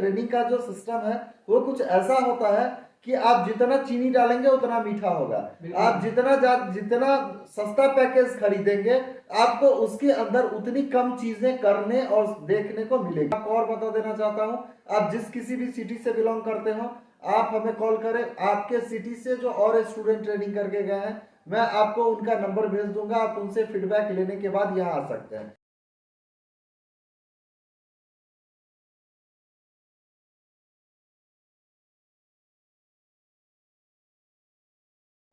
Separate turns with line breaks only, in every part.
Training का जो system है वो कुछ ऐसा होता है कि आप जितना चीनी डालेंगे उतना मीठा होगा। आप जितना सस्ता पैकेज खरीदेंगे आपको उसके अंदर उतनी कम चीजें करने और देखने को मिलेगी। आपको और बता देना चाहता हूं, आप जिस किसी भी सिटी से बिलोंग करते हो आप हमें कॉल करें। आपके सिटी से जो और स्टूडेंट ट्रेनिंग करके गए हैं मैं आपको उनका नंबर भेज दूंगा, आप उनसे फीडबैक लेने के बाद यहाँ आ सकते हैं।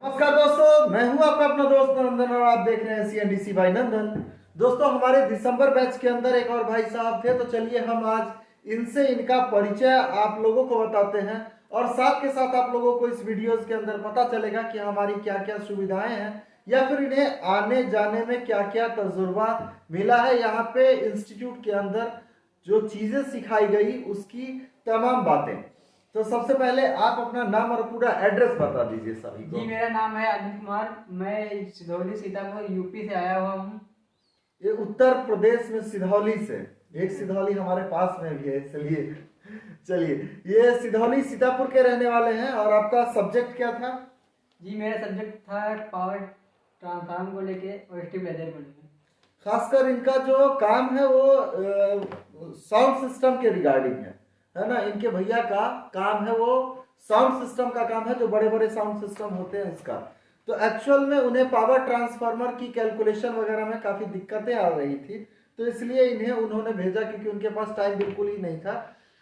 नमस्कार दोस्तों, मैं हूं आपका अपना दोस्त नंदन और आप देख रहे हैं CNDC बाय नंदन। दोस्तों हमारे दिसंबर बैच के अंदर एक और भाई साहब थे, तो चलिए हम आज इनसे इनका परिचय आप लोगों को बताते हैं और साथ के साथ आप लोगों को इस वीडियोस के अंदर पता चलेगा कि हमारी क्या क्या सुविधाएं हैं या फिर इन्हें आने जाने में क्या क्या तजुर्बा मिला है। यहाँ पे इंस्टीट्यूट के अंदर जो चीजें सिखाई गई उसकी तमाम बातें। तो सबसे पहले आप अपना नाम और पूरा एड्रेस बता दीजिए सभी को।
जी, मेरा नाम है अनिल कुमार। मैं सिधौली सीतापुर यूपी से आया हुआ हूँ।
ये उत्तर प्रदेश में सिधौली से, एक सिधौली हमारे पास में भी है, चलिए ये सिधौली सीतापुर के रहने वाले हैं। और आपका सब्जेक्ट क्या था?
जी, मेरा सब्जेक्ट था पावर ट्रांसफार्मर को लेके और स्टेबलाइजर को लेके।
खासकर इनका जो काम है वो साउंड सिस्टम के रिगार्डिंग है ना। इनके भैया का काम है वो साउंड सिस्टम का काम है, जो बड़े बड़े साउंड सिस्टम होते हैं इसका। तो एक्चुअल में उन्हें पावर ट्रांसफार्मर की कैलकुलेशन वगैरह में काफी दिक्कतें आ रही थी, तो इसलिए इन्हें उन्होंने भेजा क्योंकि उनके पास टाइम बिल्कुल ही नहीं था।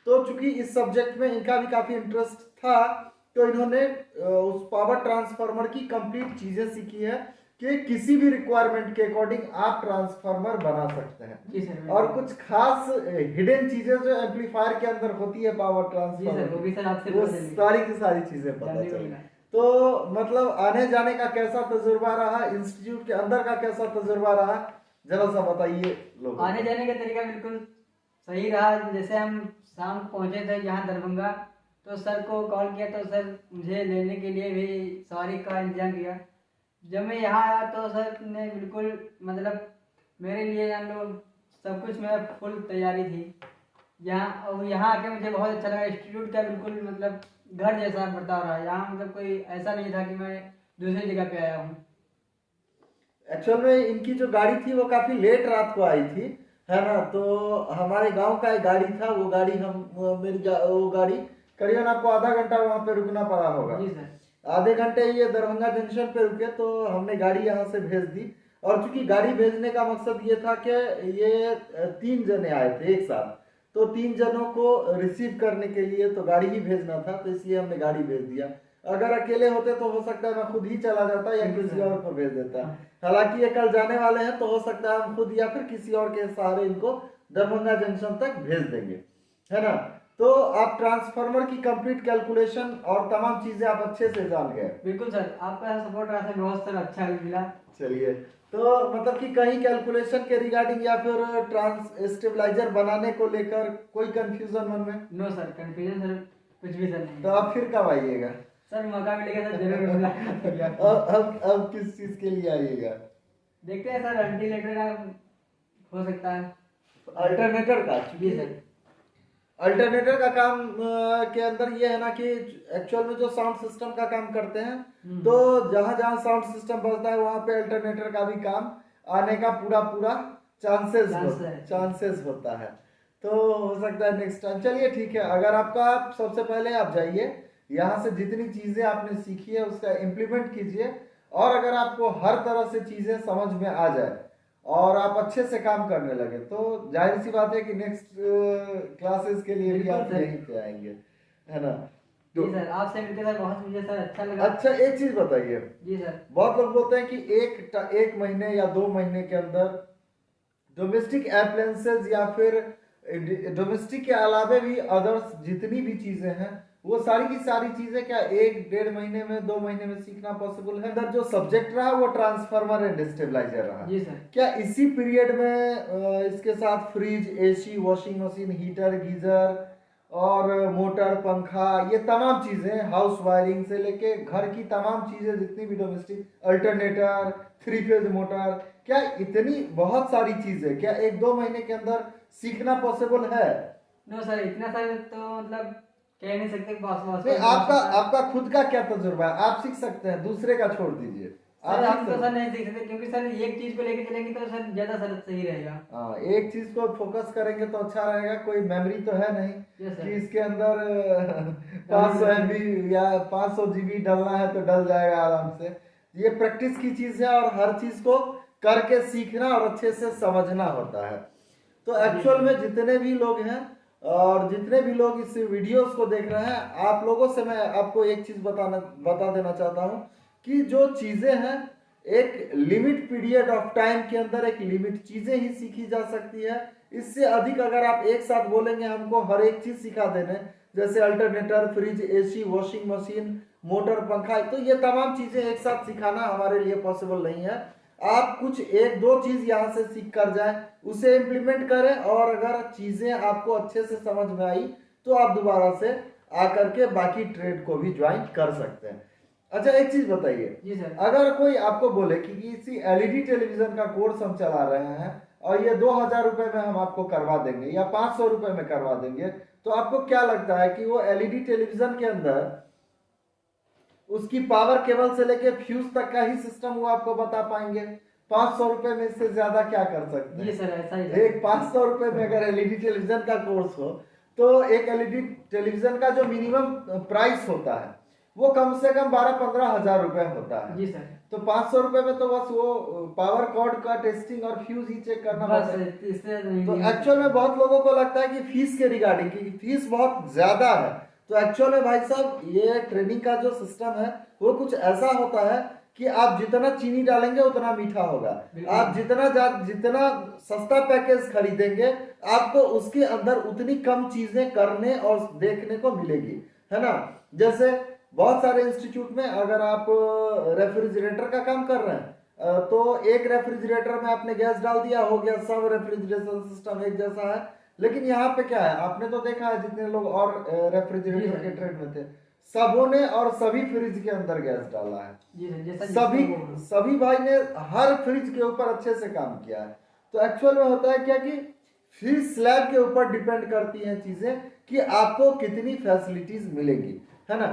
तो चूंकि इस सब्जेक्ट में इनका भी काफी इंटरेस्ट था तो इन्होंने उस पावर ट्रांसफार्मर की कंप्लीट चीजें सीखी है कि किसी भी रिक्वायरमेंट के अकॉर्डिंग आप ट्रांसफार्मर बना सकते हैं। और कुछ खास हिडन चीजें जो एम्पलीफायर के अंदर होती है पावर ट्रांसफार्मर, वो सारी की सारी चीजें पता चली। तो मतलब आने जाने का कैसा तजुर्बा रहा, इंस्टीट्यूट के अंदर का कैसा तजुर्बा रहा, जरा सा बताइए लोगों को।
आने जाने का तरीका बिल्कुल सही रहा। जैसे हम शाम को पहुंचे थे यहाँ दरभंगा, तो सर को कॉल किया तो सर मुझे लेने के लिए भी सवारी का इंतजाम किया। जब मैं यहाँ आया तो सर ने बिल्कुल मतलब मेरे लिए जान लो सब कुछ मेरा फुल तैयारी थी। यहाँ आके मुझे बहुत अच्छा लगा। इंस्टीट्यूट का बिल्कुल मतलब घर जैसा बर्ताव रहा। यहाँ मतलब कोई ऐसा नहीं था कि मैं दूसरी जगह पे आया हूँ।
एक्चुअल में इनकी जो गाड़ी थी वो काफी लेट रात को आई थी, है ना। तो हमारे गांव का एक गाड़ी था, वो गाड़ी वो गाड़ी करीबन आपको आधा घंटा वहां पे रुकना पड़ा होगा।
जी सर।
आधे घंटे ये दरभंगा जंक्शन पे रुके तो हमने गाड़ी यहाँ से भेज दी। और चूंकि गाड़ी भेजने का मकसद ये था कि ये 3 जने आए थे एक साथ, तो 3 जनों को रिसीव करने के लिए तो गाड़ी ही भेजना था, तो इसलिए हमने गाड़ी भेज दिया। अगर अकेले होते तो हो सकता है मैं खुद ही चला जाता या किसी और को भेज देता। हालांकि ये कल जाने वाले हैं तो हो सकता है हम खुद या फिर किसी और के सहारे इनको दरभंगा जंक्शन तक भेज देंगे, है ना। तो आप ट्रांसफार्मर की कंप्लीट कैलकुलेशन और तमाम चीजें आप अच्छे से जान गए।
बिल्कुल सर, आपका सपोर्ट रहा था, बहुत सर अच्छा मिला।
चलिए, तो मतलब कि कहीं कैलकुलेशन के रिगार्डिंग या फिर ट्रांस स्टेबलाइजर बनाने को लेकर कोई कंफ्यूजन मन में?
नो सर, कंफ्यूजन सर कुछ भी सर नहीं।
तो आप फिर कब आइएगा?
सर मौका मिलेगा सर जरूर मिलेगा।
अब किस चीज के लिए आइएगा?
देखते हैं सर, वेंटिलेटर का हो सकता है,
अल्टरनेटर का।
जी सर।
अल्टरनेटर का काम के अंदर ये है ना कि एक्चुअल में जो साउंड सिस्टम का काम करते हैं, तो जहां जहां साउंड सिस्टम बजता है वहां पे अल्टरनेटर का भी काम आने का पूरा चांसेस होता है। तो हो सकता है नेक्स्ट टाइम। चलिए ठीक है, अगर आपका सबसे पहले आप जाइए यहाँ से, जितनी चीजें आपने सीखी है उसका इम्प्लीमेंट कीजिए। और अगर आपको हर तरह से चीजें समझ में आ जाए और आप अच्छे से काम करने लगे तो जाहिर सी बात है कि नेक्स्ट क्लासेस के लिए भी आप यहीं पे आएंगे, है ना।
जी सर, आपसे मिलकर सर बहुत मुझे सर अच्छा लगा।
अच्छा, एक चीज बताइए।
जी सर।
बहुत लोग बोलते हैं कि एक महीने या 2 महीने के अंदर डोमेस्टिक अप्लायंसेस या फिर डोमेस्टिक के अलावे भी अदर्स जितनी भी चीजें हैं वो सारी की सारी चीजें क्या 1-1.5 महीने में 2 महीने में सीखना पॉसिबल है? अंदर जो सब्जेक्ट रहा वो ट्रांसफार्मर एंड स्टेबलाइजर रहा।
जी सर।
क्या इसी पीरियड में इसके साथ fridge, AC, washing machine, heater, geyser और मोटर, पंखा, ये तमाम चीजें, हाउस वायरिंग से लेके घर की तमाम चीजें जितनी भी डोमेस्टिक, अल्टरनेटर, 3 फेज मोटर, क्या इतनी बहुत सारी चीजें क्या 1-2 महीने के अंदर सीखना पॉसिबल है?
नो सर, इतना सर तो मतलब कह नहीं सकते बॉस
नहीं, आपका खुद का क्या तजुर्बा है? आप सीख सकते हैं, दूसरे का छोड़ दीजिए। आप
सर,
सीख
हम तो
सकते
सर
हैं।
नहीं सीख सकते, क्योंकि सर एक चीज को लेके चलेंगे तो सर ज्यादा सर सही रहेगा।
हाँ, एक चीज को फोकस करेंगे तो अच्छा रहेगा। कोई मेमोरी तो है नहीं
यस
कि
सर।
इसके अंदर 500 MB या 500 GB डलना है तो डल जाएगा आराम से। ये प्रैक्टिस की चीज है और हर चीज को करके सीखना और अच्छे से समझना होता है। तो एक्चुअल में जितने भी लोग हैं और जितने भी लोग इस वीडियोस को देख रहे हैं, आप लोगों से मैं आपको एक चीज बता देना चाहता हूं कि जो चीजें हैं एक लिमिट पीरियड ऑफ टाइम के अंदर एक लिमिट चीजें ही सीखी जा सकती है। इससे अधिक अगर आप एक साथ बोलेंगे हमको हर एक चीज सिखा देने, जैसे alternator, fridge, AC, washing machine, motor, पंखा, तो ये तमाम चीजें एक साथ सिखाना हमारे लिए पॉसिबल नहीं है। आप कुछ एक दो चीज यहाँ से सीख कर जाए, उसे इम्प्लीमेंट करें, और अगर चीजें आपको अच्छे से समझ में आई तो आप दोबारा से आकर के बाकी ट्रेड को भी ज्वाइन कर सकते हैं। अच्छा, एक चीज बताइए,
जी सर।
अगर कोई आपको बोले कि किसी एलईडी टेलीविजन का कोर्स हम चला रहे हैं और ये 2000 रुपए में हम आपको करवा देंगे या 500 रुपए में करवा देंगे, तो आपको क्या लगता है कि वो एलईडी टेलीविजन के अंदर उसकी पावर केबल से लेके फ्यूज तक का ही सिस्टम वो आपको बता पाएंगे? 500 रुपए में इससे ज्यादा क्या कर सकते
जी
हैं?
सर, ऐसा ही
एक 500 रुपए में अगर एलईडी टेलीविजन का कोर्स हो तो एक एलईडी टेलीविजन का जो मिनिमम प्राइस होता है वो कम से कम 12-15 हजार रुपए होता है।
जी सर।
तो 500 रुपए में तो बस वो पावर कॉर्ड का टेस्टिंग और फ्यूज ही चेक करना
बस
पड़ता है।
इससे नहीं।
तो एक्चुअल में बहुत लोगों को लगता है कि फीस के रिगार्डिंग कि फीस बहुत ज्यादा है। तो एक्चुअल में भाई साहब, ये ट्रेनिंग का जो सिस्टम है वो कुछ ऐसा होता है कि आप जितना चीनी डालेंगे उतना मीठा होगा। आप जितना सस्ता पैकेज खरीदेंगे आपको उसके अंदर उतनी कम चीजें करने और देखने को मिलेगी, है ना। जैसे बहुत सारे इंस्टीट्यूट में अगर आप रेफ्रिजरेटर का काम कर रहे हैं तो एक रेफ्रिजरेटर में आपने गैस डाल दिया, हो गया, सब रेफ्रिजरेशन सिस्टम एक जैसा है। लेकिन यहाँ पे क्या है, आपने तो देखा है जितने लोग और रेफ्रिजरेटर के ट्रेड में थे, सबों ने और सभी फ्रिज के अंदर गैस डाला है।
जी सर, जैसा
सभी भाई ने हर फ्रिज के ऊपर अच्छे से काम किया है। तो एक्चुअल में होता है क्या कि फ्रिज स्लैब के ऊपर डिपेंड करती हैं चीजें कि आपको कितनी फैसिलिटीज मिलेगी, है ना।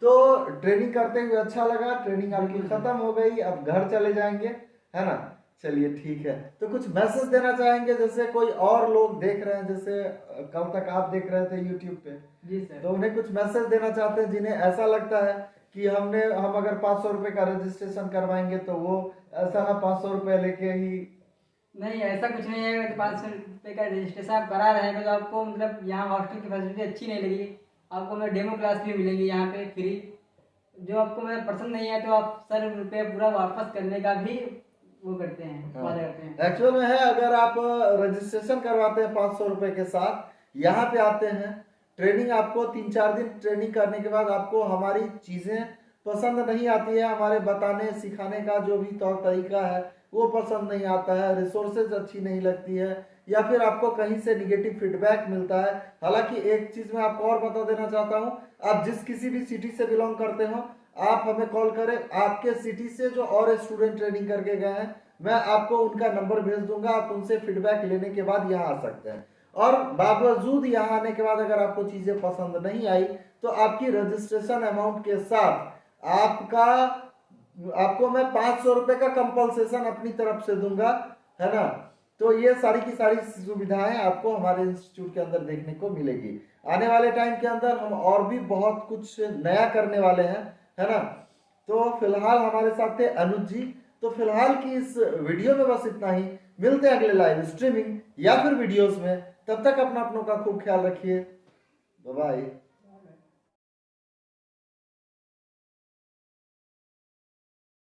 तो ट्रेनिंग करते हुए अच्छा लगा। ट्रेनिंग आपकी खत्म हो गई, अब घर चले जाएंगे, है ना। चलिए ठीक है। तो कुछ मैसेज देना चाहेंगे, जैसे कोई और लोग देख रहे हैं, जैसे कल तक आप देख रहे थे यूट्यूब पे,
जी सर,
तो उन्हें कुछ मैसेज देना चाहते हैं जिन्हें ऐसा लगता है कि हम अगर 500 रुपए का रजिस्ट्रेशन करवाएंगे तो वो ऐसा ना 500 रुपए लेके ही।
नहीं ऐसा कुछ नहीं है। अगर 500 रुपये का रजिस्ट्रेशन आप करा रहे हैं तो आपको मतलब यहाँ हॉस्टल की फैसिलिटी अच्छी नहीं लगी, आपको मैं डेमो क्लास भी मिलेंगी यहाँ पे फ्री। जो आपको मैं पसंद नहीं है तो आप सर रुपये पूरा वापस करने का भी वो करते हैं, वादा करते हैं।
एक्चुअल में है, अगर आप रजिस्ट्रेशन करवाते हैं 500 रुपए के साथ, यहाँ पे आते हैं, ट्रेनिंग आपको 3-4 दिन ट्रेनिंग करने के बाद आपको हमारी चीजें पसंद नहीं आती है, हमारे बताने सिखाने का जो भी तौर तरीका है वो पसंद नहीं आता है, रिसोर्सेज अच्छी नहीं लगती है, या फिर आपको कहीं से निगेटिव फीडबैक मिलता है। हालांकि एक चीज मैं आपको और बता देना चाहता हूँ, आप जिस किसी भी सिटी से बिलोंग करते हो आप हमें कॉल करें, आपके सिटी से जो और स्टूडेंट ट्रेनिंग करके गए हैं मैं आपको उनका नंबर भेज दूंगा, आप उनसे फीडबैक लेने के बाद यहाँ आ सकते हैं। और बावजूद यहाँ आने के बाद अगर आपको चीजें पसंद नहीं आई तो आपकी रजिस्ट्रेशन अमाउंट के साथ आपको मैं 500 रुपए का कंपलसेशन अपनी तरफ से दूंगा, है ना। तो ये सारी की सारी सुविधाएं आपको हमारे इंस्टीट्यूट के अंदर देखने को मिलेगी। आने वाले टाइम के अंदर हम और भी बहुत कुछ नया करने वाले हैं, है ना। तो फिलहाल हमारे साथ थे अनुज जी। तो फिलहाल की इस वीडियो में बस इतना ही। मिलते हैं अगले लाइव स्ट्रीमिंग या फिर वीडियोस में। तब तक अपनों का खूब ख्याल रखिए। Bye bye.